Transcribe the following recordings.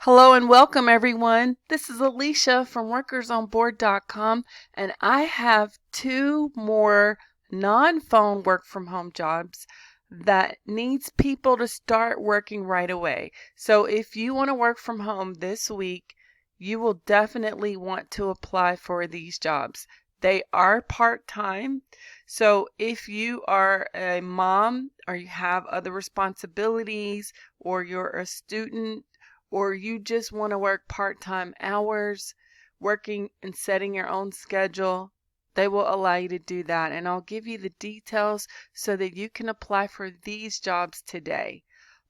Hello and welcome everyone. This is Alicia from workersonboard.com, and I have two more non-phone work from home jobs that needs people to start working right away. So if you want to work from home this week, you will definitely want to apply for these jobs. They are part-time. So if you are a mom or you have other responsibilities or you're a student or you just want to work part-time hours, working and setting your own schedule, they will allow you to do that. And I'll give you the details so that you can apply for these jobs today.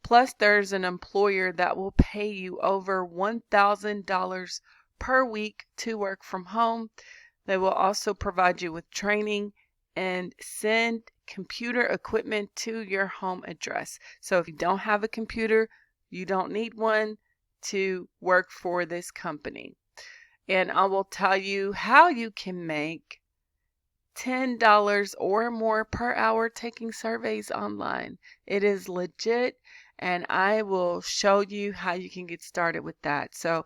Plus, there's an employer that will pay you over $1,000 per week to work from home. They will also provide you with training and send computer equipment to your home address. So if you don't have a computer, you don't need one to work for this company. And I will tell you how you can make $10 or more per hour taking surveys online. It is legit, and I will show you how you can get started with that. So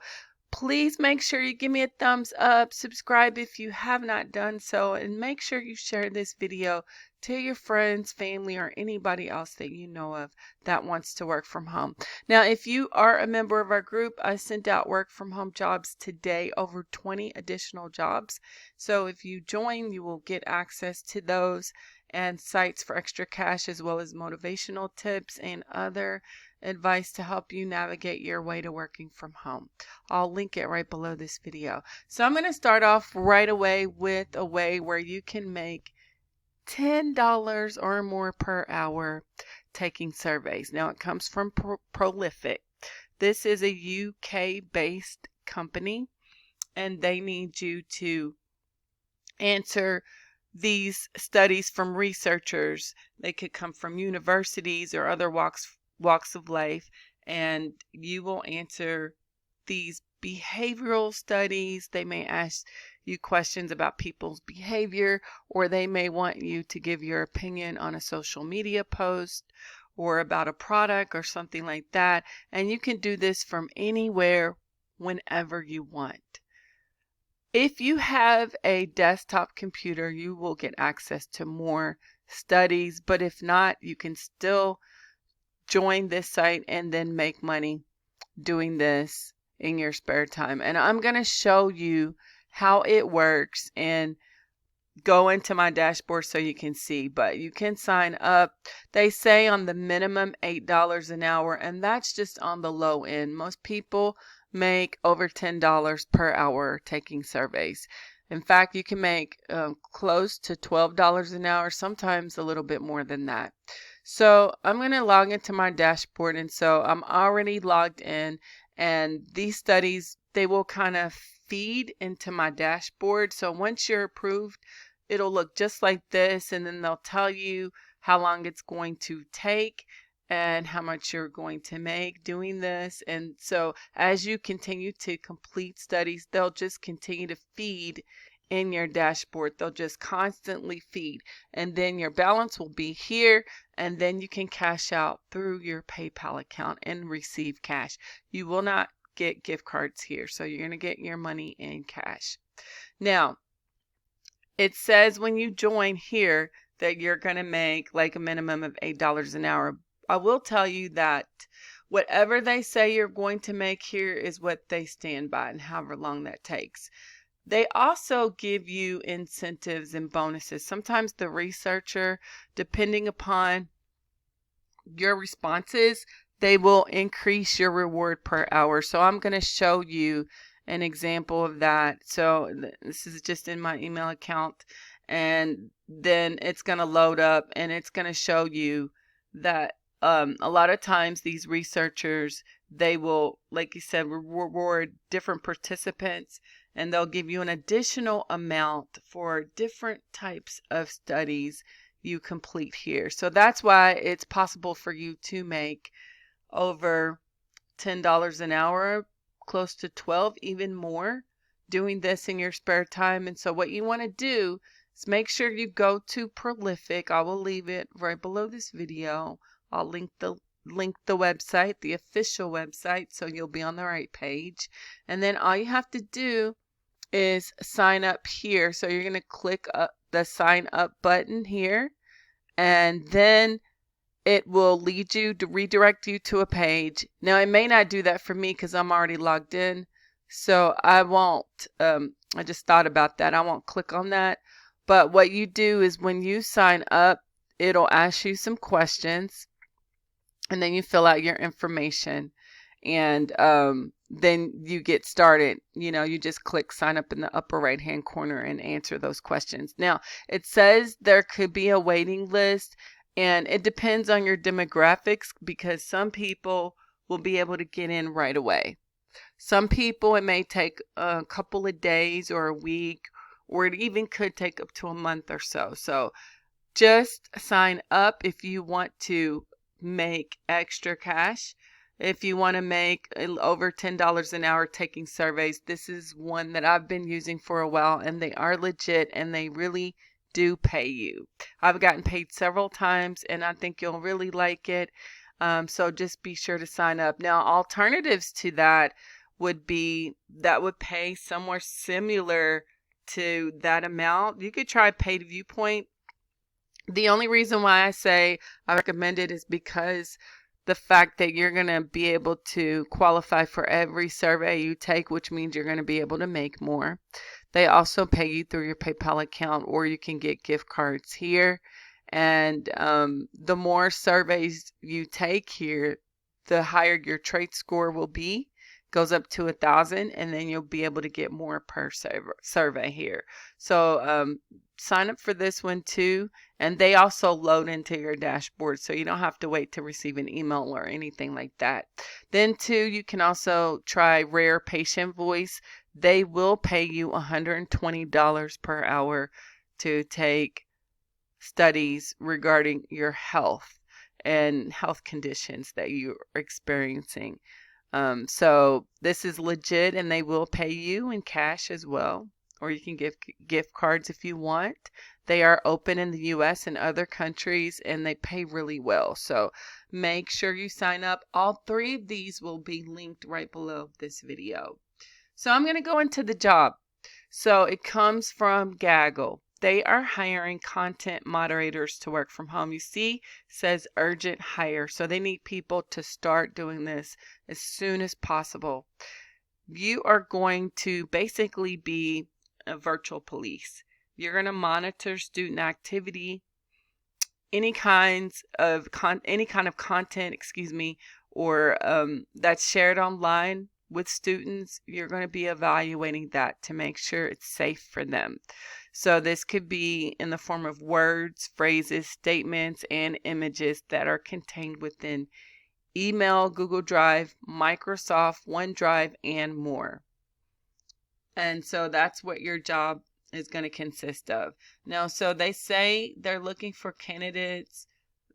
please make sure you give me a thumbs up, subscribe if you have not done so, and make sure you share this video to your friends, family, or anybody else that you know of that wants to work from home. Now, if you are a member of our group, I sent out work from home jobs today, over 20 additional jobs. So if you join, you will get access to those and sites for extra cash, as well as motivational tips and other advice to help you navigate your way to working from home. I'll link it right below this video. So I'm going to start off right away with a way where you can make $10 or more per hour taking surveys. Now it comes from Prolific. This is a UK-based company, and they need you to answer these studies from researchers. They could come from universities or other walks of life, and you will answer these behavioral studies. They may ask you questions about people's behavior, or they may want you to give your opinion on a social media post or about a product or something like that. And you can do this from anywhere, whenever you want. If you have a desktop computer, you will get access to more studies, but if not, you can still join this site and then make money doing this in your spare time. And I'm going to show you how it works and go into my dashboard so you can see. But you can sign up. They say on the minimum $8 an hour, and that's just on the low end. Most people make over $10 per hour taking surveys. In fact, you can make close to $12 an hour, sometimes a little bit more than that. So I'm going to log into my dashboard, and so I'm already logged in, and these studies, they will kind of feed into my dashboard. So once you're approved, it'll look just like this, and then they'll tell you how long it's going to take and how much you're going to make doing this. And so as you continue to complete studies, they'll just continue to feed in your dashboard. They'll just constantly feed, and then your balance will be here, and then you can cash out through your PayPal account and receive cash. You will not get gift cards here, so you're going to get your money in cash. Now, it says when you join here that you're going to make like a minimum of $8 an hour. I will tell you that whatever they say you're going to make here is what they stand by, and however long that takes. They also give you incentives and bonuses. Sometimes the researcher, depending upon your responses, they will increase your reward per hour. So I'm going to show you an example of that. So this is just in my email account, and then it's going to load up, and it's going to show you that a lot of times these researchers, they will, like you said, reward different participants, and they'll give you an additional amount for different types of studies you complete here. So that's why it's possible for you to make over $10 an hour, close to 12, even more, doing this in your spare time. And so what you want to do is make sure you go to Prolific. I will leave it right below this video. I'll link the link the website, the official website, so you'll be on the right page. And then all you have to do is sign up here. So you're going to click the sign up button here, and then it will lead you to redirect you to a page. Now, it may not do that for me because I'm already logged in. So I won't, I just thought about that. I won't click on that. But what you do is when you sign up, it'll ask you some questions, and then you fill out your information, and then you get started. You just click sign up in the upper right hand corner and answer those questions. Now, it says there could be a waiting list, and it depends on your demographics because some people will be able to get in right away. Some people, it may take a couple of days or a week, or it even could take up to a month or so. So just sign up if you want to make extra cash. If you want to make over $10 an hour taking surveys, this is one that I've been using for a while, and they are legit and they really do pay you. I've gotten paid several times, and I think you'll really like it. So just be sure to sign up. Now, alternatives to that would pay somewhere similar to that amount. You could try Paid Viewpoint. The only reason why I say I recommend it is because the fact that you're going to be able to qualify for every survey you take, which means you're going to be able to make more. They also pay you through your PayPal account, or you can get gift cards here. And the more surveys you take here, the higher your trait score will be. Goes up to 1,000, and then you'll be able to get more per survey here. So sign up for this one too, and they also load into your dashboard, so you don't have to wait to receive an email or anything like that. Then too, you can also try Rare Patient Voice. They will pay you $120 per hour to take studies regarding your health and health conditions that you're experiencing. So this is legit, and they will pay you in cash as well, or you can give gift cards if you want. They are open in the US and other countries, and they pay really well. So make sure you sign up. All three of these will be linked right below this video. So I'm going to go into the job. So it comes from Gaggle. They are hiring content moderators to work from home. You see, it says urgent hire. So they need people to start doing this as soon as possible. You are going to basically be a virtual police. You're going to monitor student activity, any kind of content, or that's shared online with students. You're going to be evaluating that to make sure it's safe for them. So this could be in the form of words, phrases, statements, and images that are contained within email, Google Drive, Microsoft, OneDrive, and more. And so that's what your job is going to consist of. Now, so they say they're looking for candidates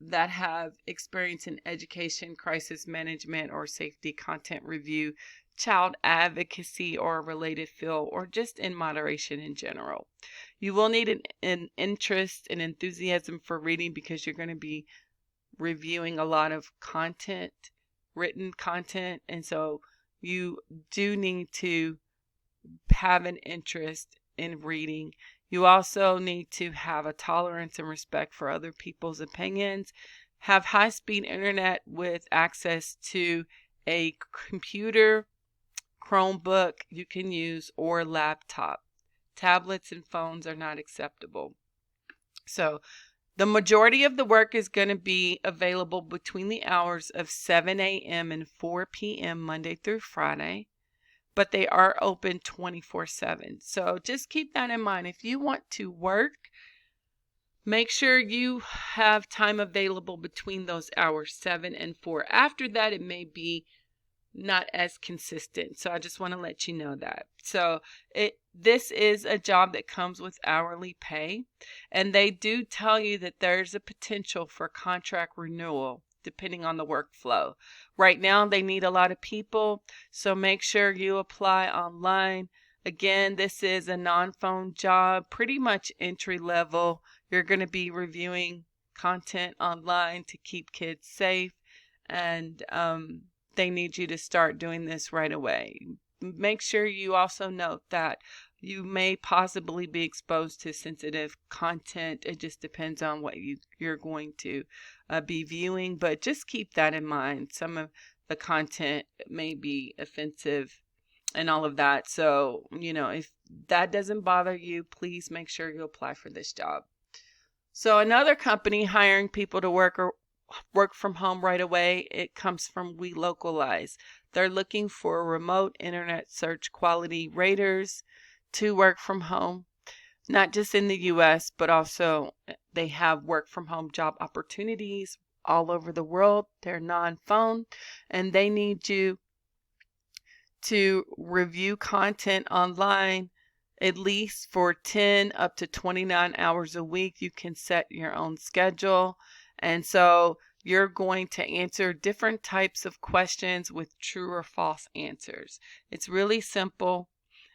that have experience in education, crisis management, or safety content review, child advocacy or a related field, or just in moderation in general. You will need an interest and enthusiasm for reading because you're going to be reviewing a lot of content, written content, and so you do need to have an interest in reading. You also need to have a tolerance and respect for other people's opinions, have high-speed internet with access to a computer, Chromebook you can use, or laptop. Tablets and phones are not acceptable. So the majority of the work is going to be available between the hours of 7 a.m. and 4 p.m. Monday through Friday, but they are open 24/7. So just keep that in mind. If you want to work, make sure you have time available between those hours, 7 and 4. After that, it may be not as consistent. So I just want to let you know that. So this is a job that comes with hourly pay, and they do tell you that there's a potential for contract renewal depending on the workflow. Right now they need a lot of people, so make sure you apply online. Again, this is a non-phone job, pretty much entry level. You're going to be reviewing content online to keep kids safe, and they need you to start doing this right away. Make sure you also note that you may possibly be exposed to sensitive content. It just depends on what you're going to be viewing, but just keep that in mind. Some of the content may be offensive and all of that. So, if that doesn't bother you, please make sure you apply for this job. So another company hiring people to work from home right away, it comes from We Localize. They're looking for remote internet search quality raters to work from home, not just in the US, but also they have work from home job opportunities all over the world. They're non-phone, and they need you to review content online at least for 10 up to 29 hours a week. You can set your own schedule. And so you're going to answer different types of questions with true or false answers. It's really simple.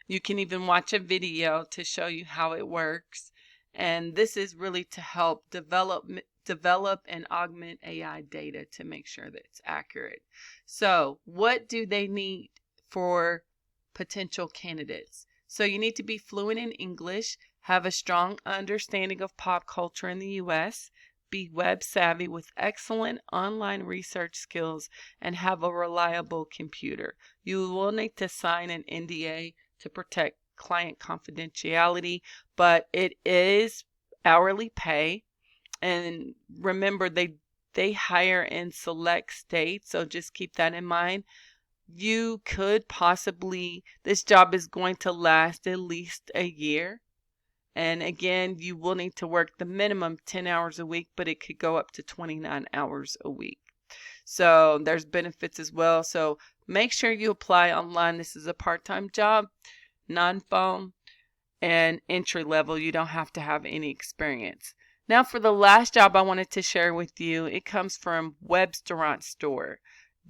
You can even watch a video to show you how it works. And this is really to help develop and augment AI data to make sure that it's accurate. So what do they need for potential candidates? So you need to be fluent in English, have a strong understanding of pop culture in the US, be web savvy with excellent online research skills, and have a reliable computer. You will need to sign an NDA to protect client confidentiality, but it is hourly pay. And remember, they hire in select states, so just keep that in mind. You could possibly, this job is going to last at least a year. And again, you will need to work the minimum 10 hours a week, but it could go up to 29 hours a week. So there's benefits as well. So make sure you apply online. This is a part-time job, non-phone, and entry level. You don't have to have any experience. Now for the last job I wanted to share with you, it comes from Webstaurant Store.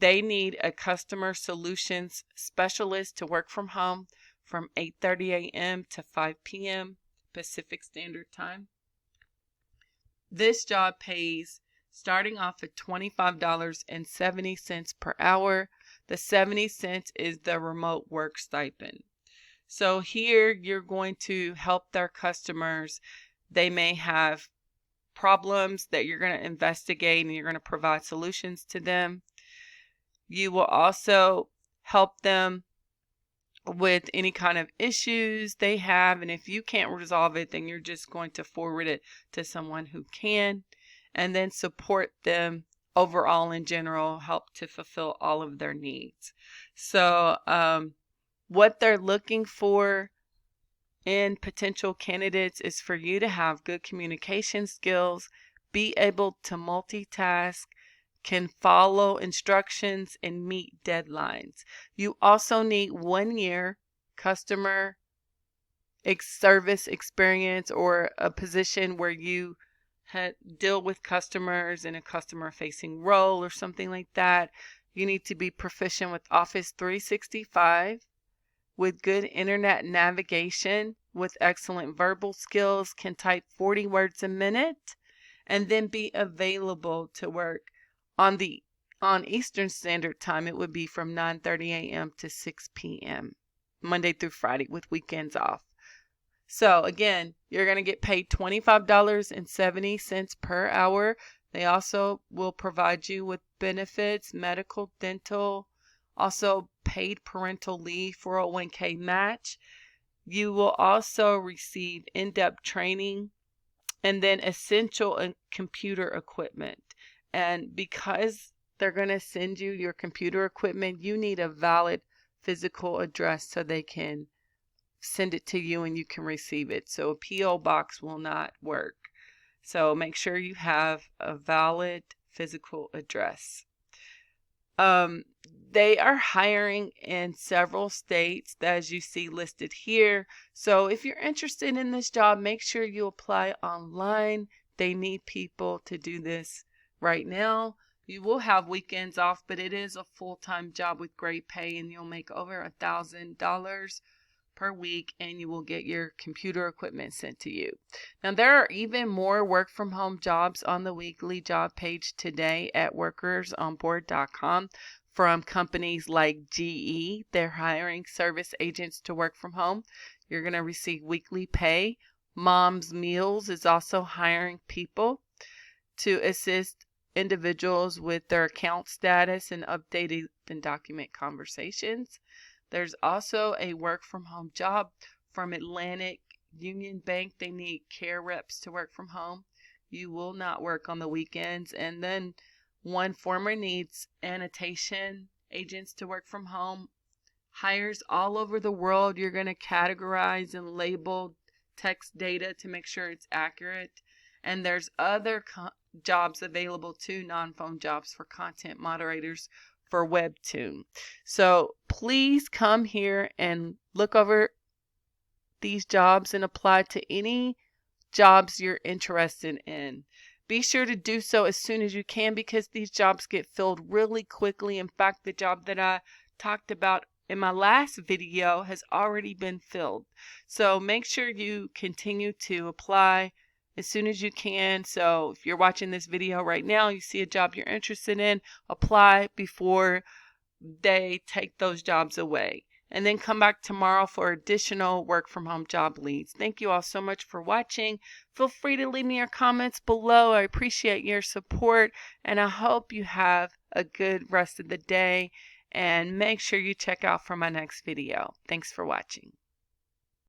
They need a customer solutions specialist to work from home from 8:30 a.m. to 5 p.m. Pacific Standard Time. This job pays starting off at $25.70 per hour. The 70 cents is the remote work stipend. So here you're going to help their customers. They may have problems that you're going to investigate, and you're going to provide solutions to them. You will also help them with any kind of issues they have, and if you can't resolve it, then you're just going to forward it to someone who can, and then support them overall in general, help to fulfill all of their needs. So what they're looking for in potential candidates is for you to have good communication skills, be able to multitask, can follow instructions, and meet deadlines. You also need 1 year customer service experience, or a position where you deal with customers in a customer-facing role or something like that. You need to be proficient with Office 365, with good internet navigation, with excellent verbal skills, can type 40 words a minute, and then be available to work on Eastern Standard Time. It would be from 9:30 a.m. to 6 p.m. Monday through Friday, with weekends off. So again, you're going to get paid $25.70 per hour. They also will provide you with benefits, medical, dental, also paid parental leave, 401k match. You will also receive in-depth training, and then essential computer equipment. And because they're going to send you your computer equipment, you need a valid physical address so they can send it to you and you can receive it. So a P.O. box will not work. So make sure you have a valid physical address. They are hiring in several states, as you see listed here. So if you're interested in this job, make sure you apply online. They need people to do this right now. You will have weekends off, but it is a full-time job with great pay, and you'll make over $1,000 per week, and you will get your computer equipment sent to you. Now, there are even more work from home jobs on the weekly job page today at workersonboard.com from companies like GE. They're hiring service agents to work from home. You're going to receive weekly pay. Mom's Meals is also hiring people to assist individuals with their account status and updating and document conversations. There's also a work from home job from Atlantic Union Bank. They need care reps to work from home. You will not work on the weekends. And then One Former needs annotation agents to work from home. Hires all over the world. You're going to categorize and label text data to make sure it's accurate. And there's other jobs available too, non-phone jobs for content moderators for Webtoon. So please come here and look over these jobs and apply to any jobs you're interested in. Be sure to do so as soon as you can because these jobs get filled really quickly. In fact, the job that I talked about in my last video has already been filled. So make sure you continue to apply as soon as you can. So if you're watching this video right now, you see a job you're interested in, apply before they take those jobs away. And then come back tomorrow for additional work from home job leads. Thank you all so much for watching. Feel free to leave me your comments below. I appreciate your support, and I hope you have a good rest of the day. And make sure you check out for my next video. Thanks for watching.